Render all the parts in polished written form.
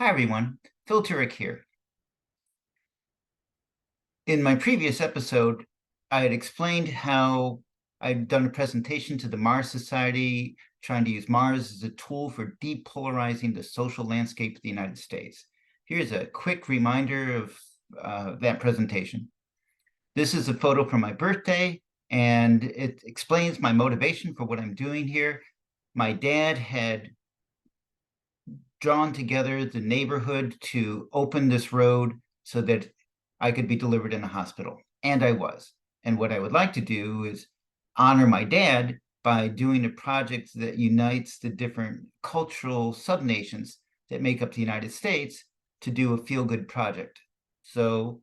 Hi everyone, Phil Turek here. In my previous episode, I had explained how I'd done a presentation to the Mars Society, trying to use Mars as a tool for depolarizing the social landscape of the United States. Here's a quick reminder of that presentation. This is a photo from my birthday, and it explains my motivation for what I'm doing here. My dad had drawn together the neighborhood to open this road so that I could be delivered in a hospital. And I was. And what I would like to do is honor my dad by doing a project that unites the different cultural subnations that make up the United States to do a feel-good project. So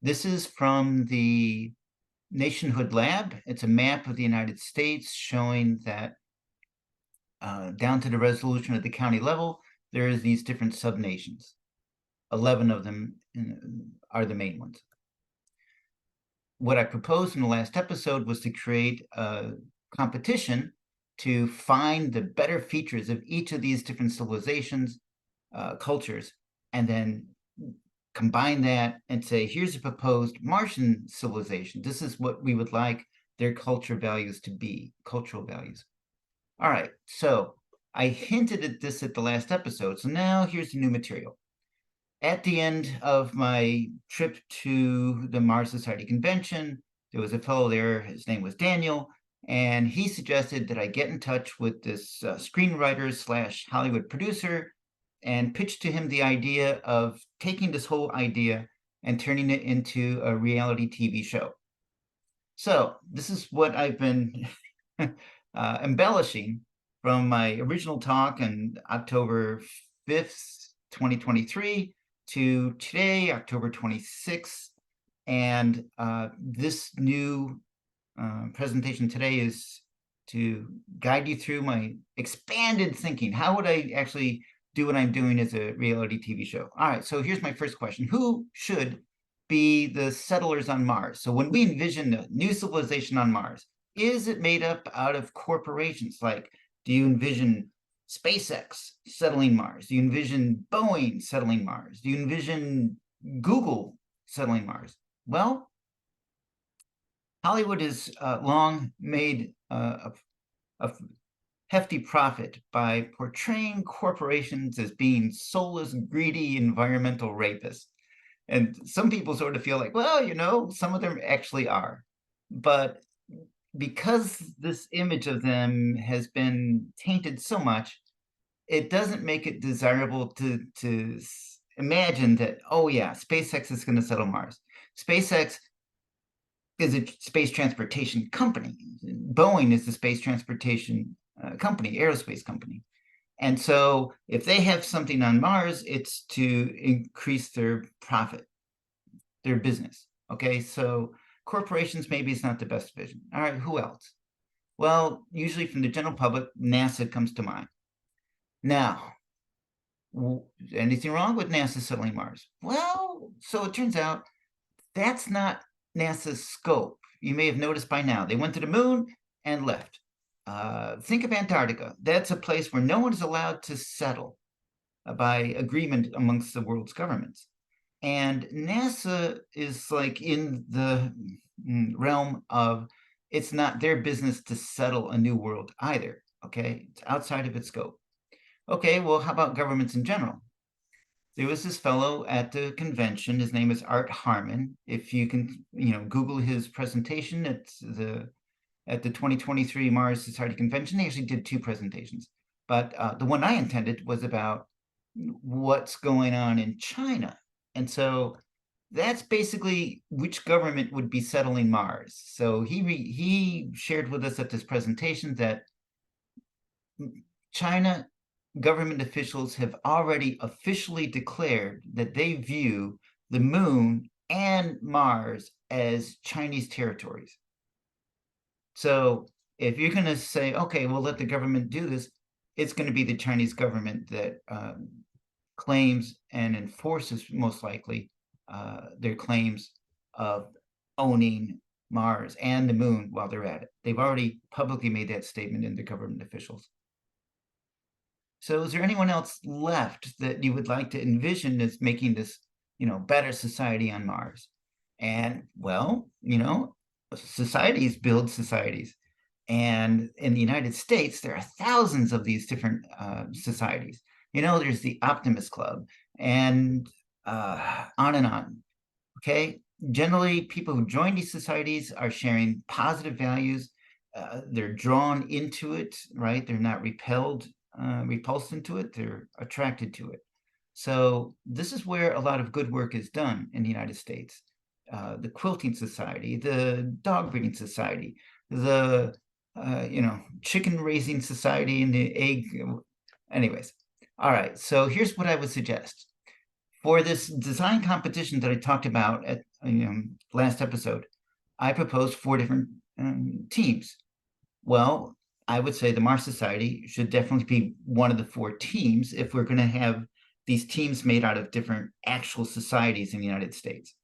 this is from the Nationhood Lab. It's a map of the United States showing that down to the resolution at the county level, there is these different subnations. 11 of them are the main ones. What I proposed in the last episode was to create a competition to find the better features of each of these different civilizations, cultures, and then combine that and say, here's a proposed Martian civilization. This is what we would like their cultural values to be, cultural values. All right, so I hinted at this at the last episode, so now here's the new material. At the end of my trip to the Mars Society convention, there was a fellow there, his name was Daniel, and he suggested that I get in touch with this screenwriter slash Hollywood producer and pitch to him the idea of taking this whole idea and turning it into a reality TV show. So this is what I've been embellishing from my original talk on October 5th, 2023 to today, October 26th. And this new presentation today is to guide you through my expanded thinking. How would I actually do what I'm doing as a reality TV show? All right, so here's my first question. Who should be the settlers on Mars? So when we envision a new civilization on Mars, is it made up out of corporations? Like, do you envision SpaceX settling Mars? Do you envision Boeing settling Mars? Do you envision Google settling Mars? Well, Hollywood has long made a hefty profit by portraying corporations as being soulless, greedy, environmental rapists. And some people sort of feel like, well, you know, some of them actually are. But because this image of them has been tainted so much, it doesn't make it desirable to imagine that, oh yeah, SpaceX is going to settle Mars. SpaceX is a space transportation company. Boeing is the space transportation company, aerospace company. And so if they have something on Mars, it's to increase their profit, their business. Okay, so corporations, maybe it's not the best vision. All right, who else? Well, usually from the general public, NASA comes to mind. Now, anything wrong with NASA settling Mars? Well, so it turns out that's not NASA's scope. You may have noticed by now, they went to the moon and left. Think of Antarctica. That's a place where no one is allowed to settle by agreement amongst the world's governments. And NASA is like in the realm of it's not their business to settle a new world either. Okay, it's outside of its scope. Okay, well, how about governments in general? There was this fellow at the convention. His name is Art Harmon. If you can, Google his presentation at the 2023 Mars Society convention. They actually did two presentations, but the one I intended was about what's going on in China. And so that's basically which government would be settling Mars. So he shared with us at this presentation that China government officials have already officially declared that they view the moon and Mars as Chinese territories. So if you're going to say, okay, we'll let the government do this, it's going to be the Chinese government that claims and enforces, most likely, their claims of owning Mars and the moon while they're at it. They've already publicly made that statement in the government officials. So is there anyone else left that you would like to envision as making this, better society on Mars? And well, societies build societies. And in the United States, there are thousands of these different societies. There's the Optimist Club and on and on. Okay. Generally, people who join these societies are sharing positive values. They're drawn into it, right? They're not repulsed into it. They're attracted to it. So this is where a lot of good work is done in the United States. The Quilting Society, the Dog Breeding Society, the Chicken Raising Society, and the Egg. Anyways, all right. So here's what I would suggest for this design competition that I talked about at last episode. I proposed 4 different teams. Well, I would say the Mars Society should definitely be one of the 4 teams if we're going to have these teams made out of different actual societies in the United States.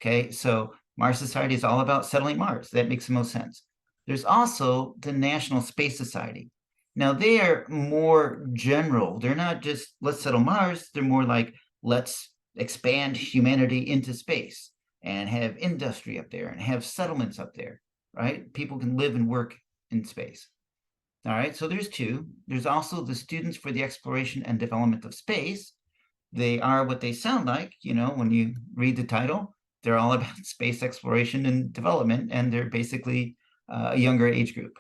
Okay, so Mars Society is all about settling Mars. That makes the most sense. There's also the National Space Society. Now, they are more general. They're not just let's settle Mars, they're more like let's expand humanity into space and have industry up there and have settlements up there, right? People can live and work in space. All right, so there's 2. There's also the Students for the Exploration and Development of Space. They are what they sound like, when you read the title. They're all about space exploration and development, and they're basically a younger age group.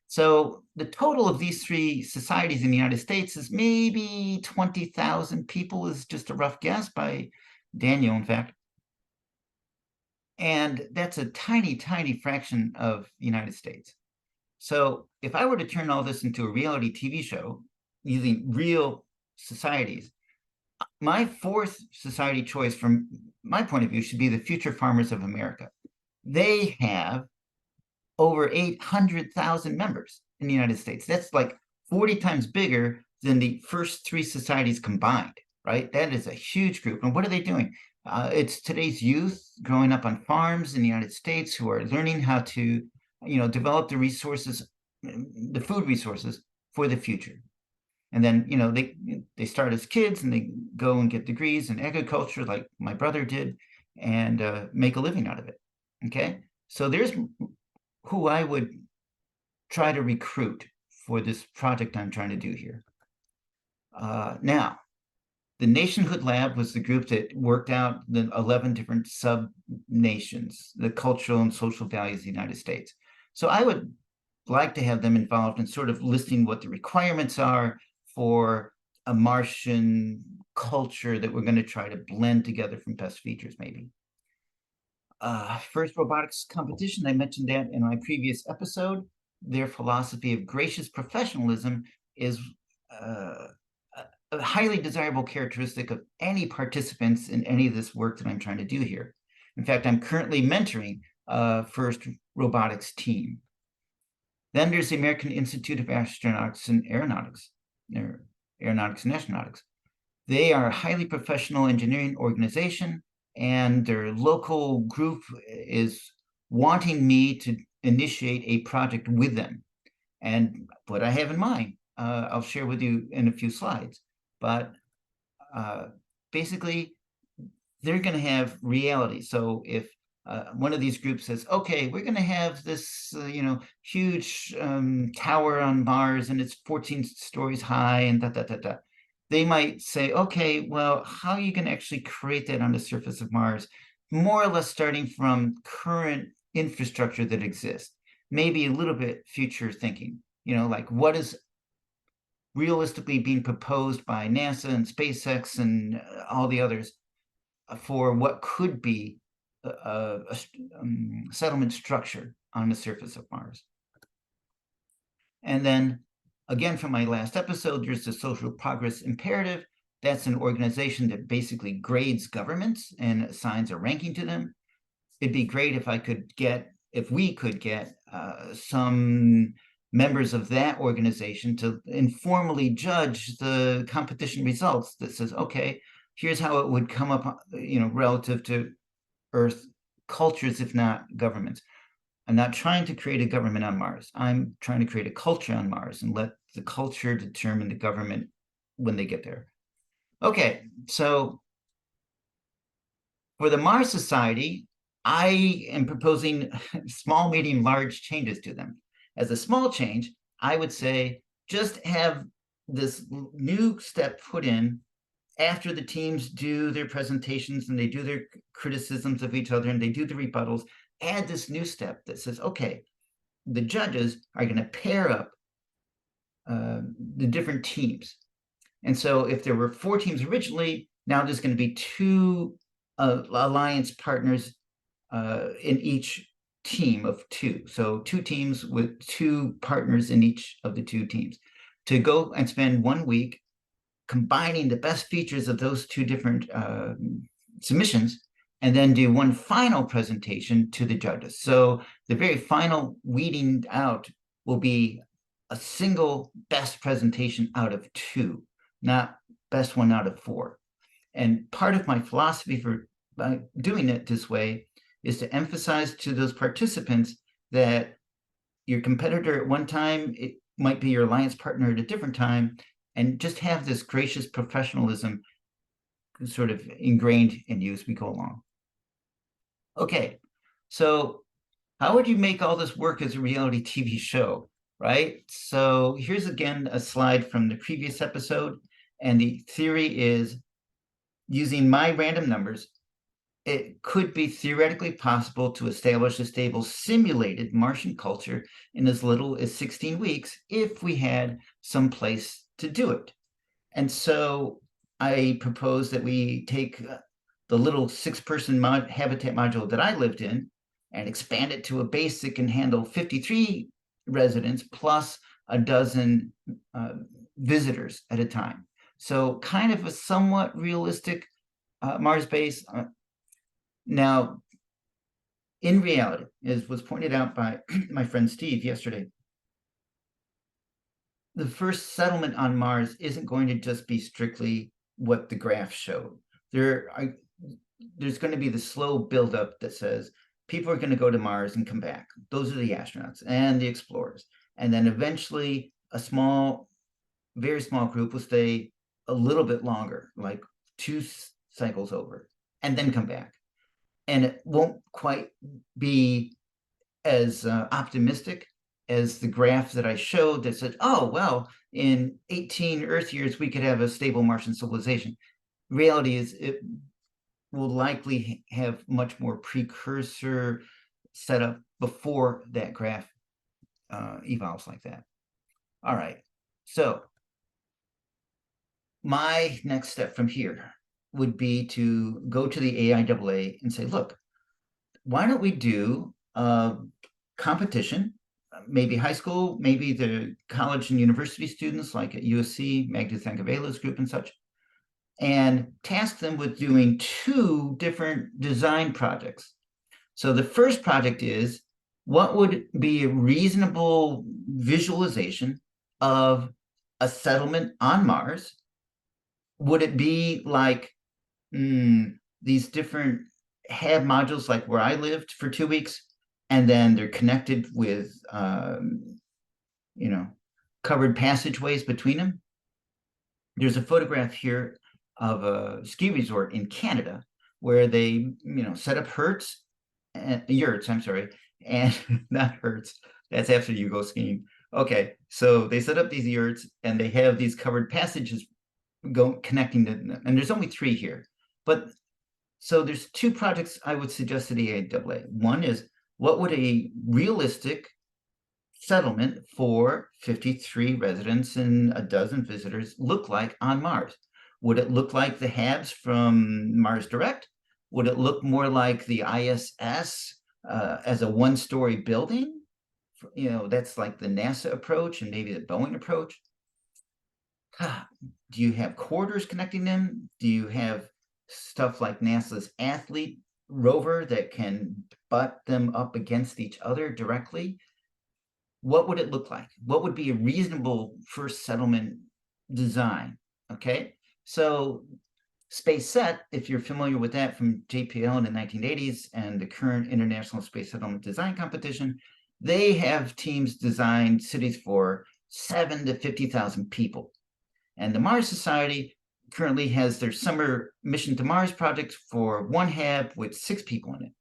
So the total of these 3 societies in the United States is maybe 20,000 people, is just a rough guess by Daniel, in fact. And that's a tiny, tiny fraction of the United States. So if I were to turn all this into a reality TV show using real societies, my 4th society choice from my point of view should be the Future Farmers of America. They have over 800,000 members in the United States. That's like 40 times bigger than the first 3 societies combined, right? That is a huge group. And what are they doing? It's today's youth growing up on farms in the United States who are learning how to, develop the resources, the food resources for the future. And then, they start as kids and they go and get degrees in agriculture, like my brother did, and make a living out of it. Okay, so there's who I would try to recruit for this project I'm trying to do here. Now, the Nationhood Lab was the group that worked out the 11 different sub-nations, the cultural and social values of the United States. So I would like to have them involved in sort of listing what the requirements are for a Martian culture that we're going to try to blend together from best features, maybe. First robotics competition, I mentioned that in my previous episode. Their philosophy of gracious professionalism is a highly desirable characteristic of any participants in any of this work that I'm trying to do here. In fact, I'm currently mentoring a first robotics team. Then there's the American Institute of Astronautics and Aeronautics, Aeronautics and Astronautics. They are a highly professional engineering organization, and their local group is wanting me to initiate a project with them. And what I have in mind, I'll share with you in a few slides. But basically, they're going to have reality. So if one of these groups says, okay, we're going to have this, huge tower on Mars and it's 14 stories high and they might say, okay, well, how are you going to actually create that on the surface of Mars? More or less starting from current infrastructure that exists, maybe a little bit future thinking, like what is realistically being proposed by NASA and SpaceX and all the others for what could be a settlement structure on the surface of Mars. And then again, from my last episode, there's the Social Progress Imperative. That's an organization that basically grades governments and assigns a ranking to them. It'd be great if we could get some members of that organization to informally judge the competition results that says, okay, here's how it would come up, relative to Earth cultures, if not governments. I'm not trying to create a government on Mars. I'm trying to create a culture on Mars and let the culture determine the government when they get there. Okay, so for the Mars Society, I am proposing small, medium, large changes to them. As a small change, I would say just have this new step put in after the teams do their presentations and they do their criticisms of each other and they do the rebuttals. Add this new step that says, okay, the judges are going to pair up the different teams. And so if there were 4 teams originally, now there's going to be 2 alliance partners in each team of 2. So 2 teams with 2 partners in each of the 2 teams to go and spend 1 week combining the best features of those 2 different submissions, and then do one final presentation to the judges. So the very final weeding out will be a single best presentation out of 2, not best one out of 4. And part of my philosophy for doing it this way is to emphasize to those participants that your competitor at one time, it might be your alliance partner at a different time, and just have this gracious professionalism sort of ingrained in you as we go along. Okay, so how would you make all this work as a reality TV show, right? So here's again a slide from the previous episode, and the theory is using my random numbers, it could be theoretically possible to establish a stable simulated Martian culture in as little as 16 weeks if we had some place to do it. And so I propose that we take the little 6-person habitat module that I lived in and expand it to a base that can handle 53 residents plus a dozen visitors at a time. So kind of a somewhat realistic Mars base. Now, in reality, as was pointed out by my friend Steve yesterday, the first settlement on Mars isn't going to just be strictly what the graph showed. There's going to be the slow buildup that says people are going to go to Mars and come back. Those are the astronauts and the explorers. And then eventually a small, very small group will stay a little bit longer, like 2 cycles over, and then come back. And it won't quite be as optimistic as the graph that I showed that said, oh, well, in 18 Earth years, we could have a stable Martian civilization. Reality is it will likely have much more precursor setup before that graph evolves like that. All right, so my next step from here would be to go to the AIAA and say, look, why don't we do a competition, maybe high school, maybe the college and university students like at USC, Magda Thankavela's group and such, and task them with doing 2 different design projects. So the first project is, what would be a reasonable visualization of a settlement on Mars? Would it be like these different hab modules like where I lived for 2 weeks, and then they're connected with covered passageways between them? There's a photograph here of a ski resort in Canada where they set up yurts, and not herds. That's after you go skiing. Okay, so they set up these yurts and they have these covered passages connecting them, and there's only 3 here. But so there's 2 projects I would suggest to the AIAA. One is, what would a realistic settlement for 53 residents and a dozen visitors look like on Mars? Would it look like the HABs from Mars Direct? Would it look more like the ISS as a 1-story building? That's like the NASA approach and maybe the Boeing approach. Do you have corridors connecting them? Do you have stuff like NASA's Athlete rover that can butt them up against each other directly? What would it look like? What would be a reasonable first settlement design? Okay, so SpaceSet, if you're familiar with that from JPL in the 1980s and the current International Space Settlement Design Competition, they have teams designed cities for 7,000 to 50,000 people. And the Mars Society currently has their summer mission to Mars project for one hab with 6 people in it.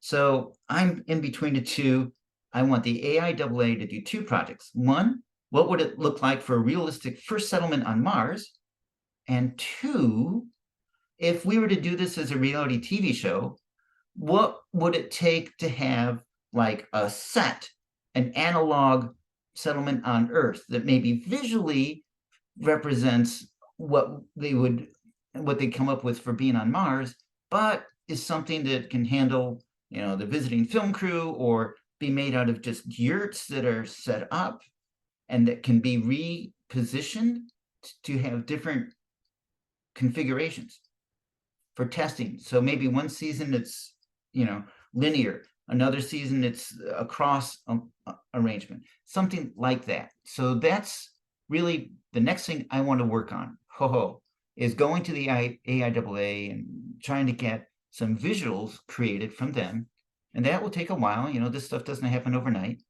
So I'm in between the two. I want the AIAA to do 2 projects. One, what would it look like for a realistic first settlement on Mars? And 2, if we were to do this as a reality TV show, what would it take to have like a set, an analog settlement on Earth that maybe visually represents what they come up with for being on Mars, but is something that can handle, the visiting film crew, or be made out of just yurts that are set up and that can be repositioned to have different configurations for testing. So maybe one season it's, linear, another season it's a cross arrangement, something like that. So that's really the next thing I want to work on, is going to the AIAA and trying to get some visuals created from them. And that will take a while. This stuff doesn't happen overnight.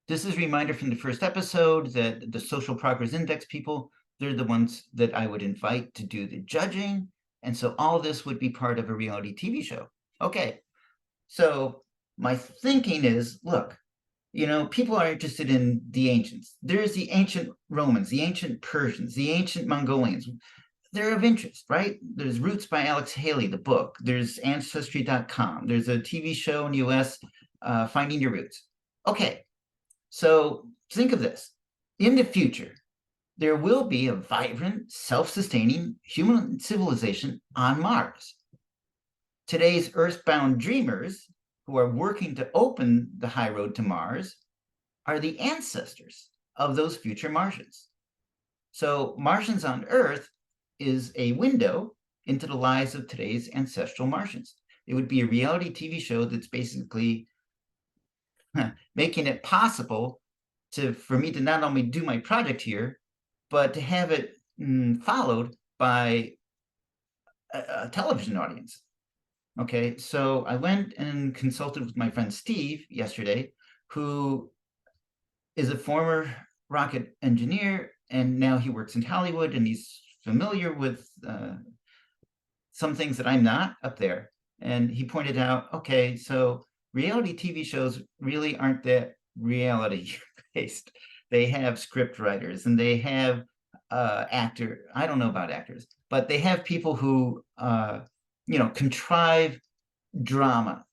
This is a reminder from the first episode that the social progress index people, they're the ones that I would invite to do the judging. And so all this would be part of a reality TV show. Okay, so my thinking is, look, people are interested in the ancients. There's the ancient Romans, the ancient Persians, the ancient Mongolians. They're of interest, right? There's Roots by Alex Haley, the book. There's Ancestry.com. There's a TV show in the US, Finding Your Roots. Okay, so think of this. In the future, there will be a vibrant, self-sustaining human civilization on Mars. Today's earthbound dreamers who are working to open the high road to Mars are the ancestors of those future Martians. So Martians on Earth is a window into the lives of today's ancestral Martians. It would be a reality TV show that's basically making it possible for me to not only do my project here, but to have it followed by a television audience. Okay, so I went and consulted with my friend Steve yesterday, who is a former rocket engineer, and now he works in Hollywood, and he's familiar with some things that I'm not up there. And he pointed out, okay, so reality TV shows really aren't that reality based. They have script writers and they have I don't know about actors, but they have people who contrive drama.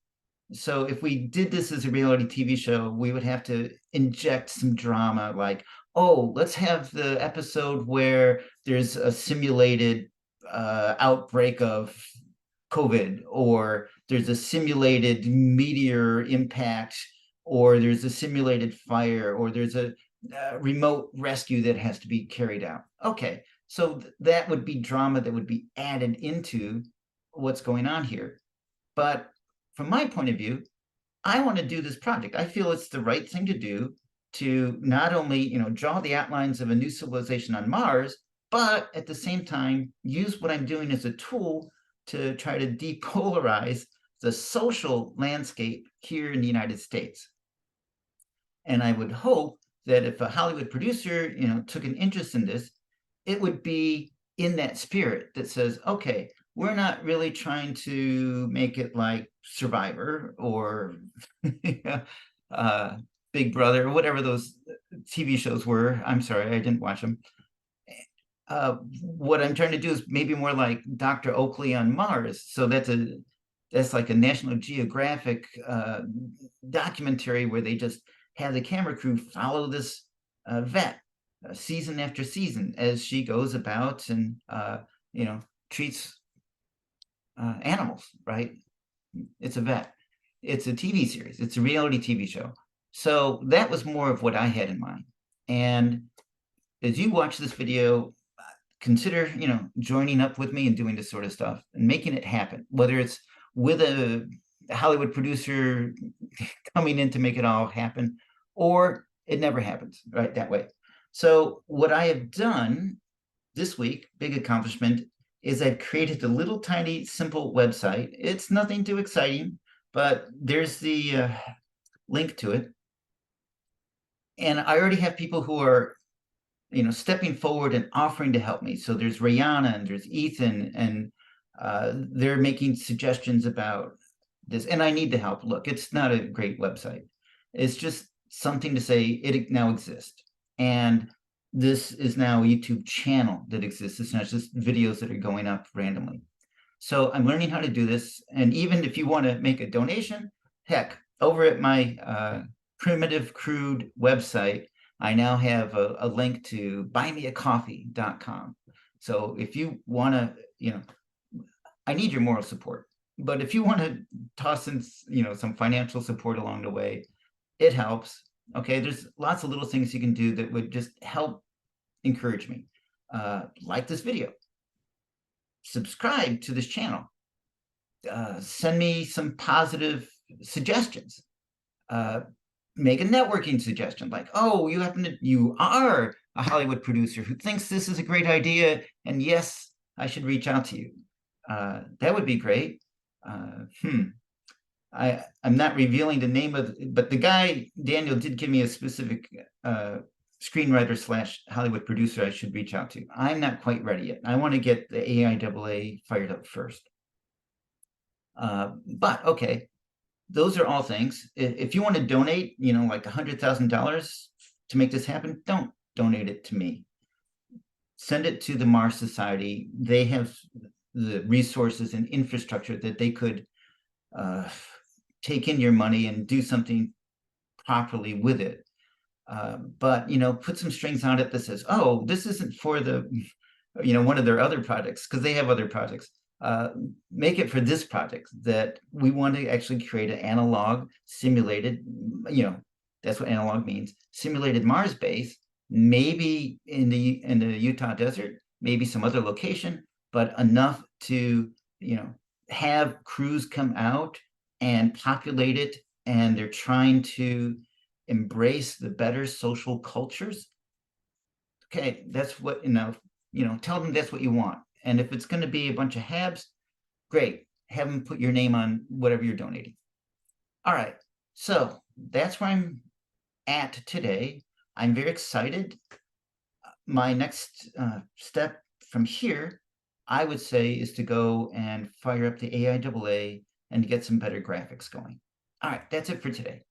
So if we did this as a reality TV show, we would have to inject some drama, like, oh, let's have the episode where there's a simulated outbreak of COVID, or there's a simulated meteor impact, or there's a simulated fire, or there's a remote rescue that has to be carried out. Okay, so that would be drama that would be added into what's going on here. But from my point of view, I want to do this project. I feel it's the right thing to do to not only, draw the outlines of a new civilization on Mars, but at the same time, use what I'm doing as a tool to try to depolarize the social landscape here in the United States. And I would hope that if a Hollywood producer, took an interest in this, it would be in that spirit that says, okay, we're not really trying to make it like Survivor or Big Brother, or whatever those TV shows were. I'm sorry, I didn't watch them. What I'm trying to do is maybe more like Dr. Oakley on Mars. So that's like a National Geographic documentary where they just have the camera crew follow this vet season after season as she goes about and treats animals, right? It's a vet. It's a TV series. It's a reality TV show. So that was more of what I had in mind. And as you watch this video, consider, joining up with me and doing this sort of stuff and making it happen, whether it's with a Hollywood producer coming in to make it all happen, or it never happens, right, that way. So what I have done this week, big accomplishment, is I've created a little tiny simple website. It's nothing too exciting, but there's the link to it. And I already have people who are stepping forward and offering to help me. So there's Rihanna and there's Ethan, and they're making suggestions about this, and I need the help. Look, it's not a great website. It's just something to say it now exists. And this is now a YouTube channel that exists. It's not just videos that are going up randomly. So I'm learning how to do this. And even if you want to make a donation, heck, over at my Primitive Crude website, I now have a link to buymeacoffee.com. So if you want to, I need your moral support. But if you want to toss in, some financial support along the way, it helps. Okay, there's lots of little things you can do that would just help encourage me. Like this video, subscribe to this channel, send me some positive suggestions, make a networking suggestion like, oh, you are a Hollywood producer who thinks this is a great idea, and yes, I should reach out to you. That would be great. I'm not revealing the name but the guy, Daniel, did give me a specific screenwriter / Hollywood producer I should reach out to. I'm not quite ready yet. I want to get the AIAA fired up first. But okay, those are all things. If you want to donate, like $100,000 to make this happen, don't donate it to me. Send it to the Mars Society. They have the resources and infrastructure that they could take in your money and do something properly with it. But put some strings on it that says, oh, this isn't for the one of their other projects, because they have other projects. Make it for this project that we want to actually create an analog simulated, that's what analog means, simulated Mars base, maybe in the Utah desert, maybe some other location, but enough to have crews come out and populate it, and they're trying to embrace the better social cultures. Okay, that's what, tell them that's what you want. And if it's going to be a bunch of habs, great, have them put your name on whatever you're donating. All right, so that's where I'm at today. I'm very excited. My next step from here, I would say, is to go and fire up the AIAA and get some better graphics going. All right, that's it for today.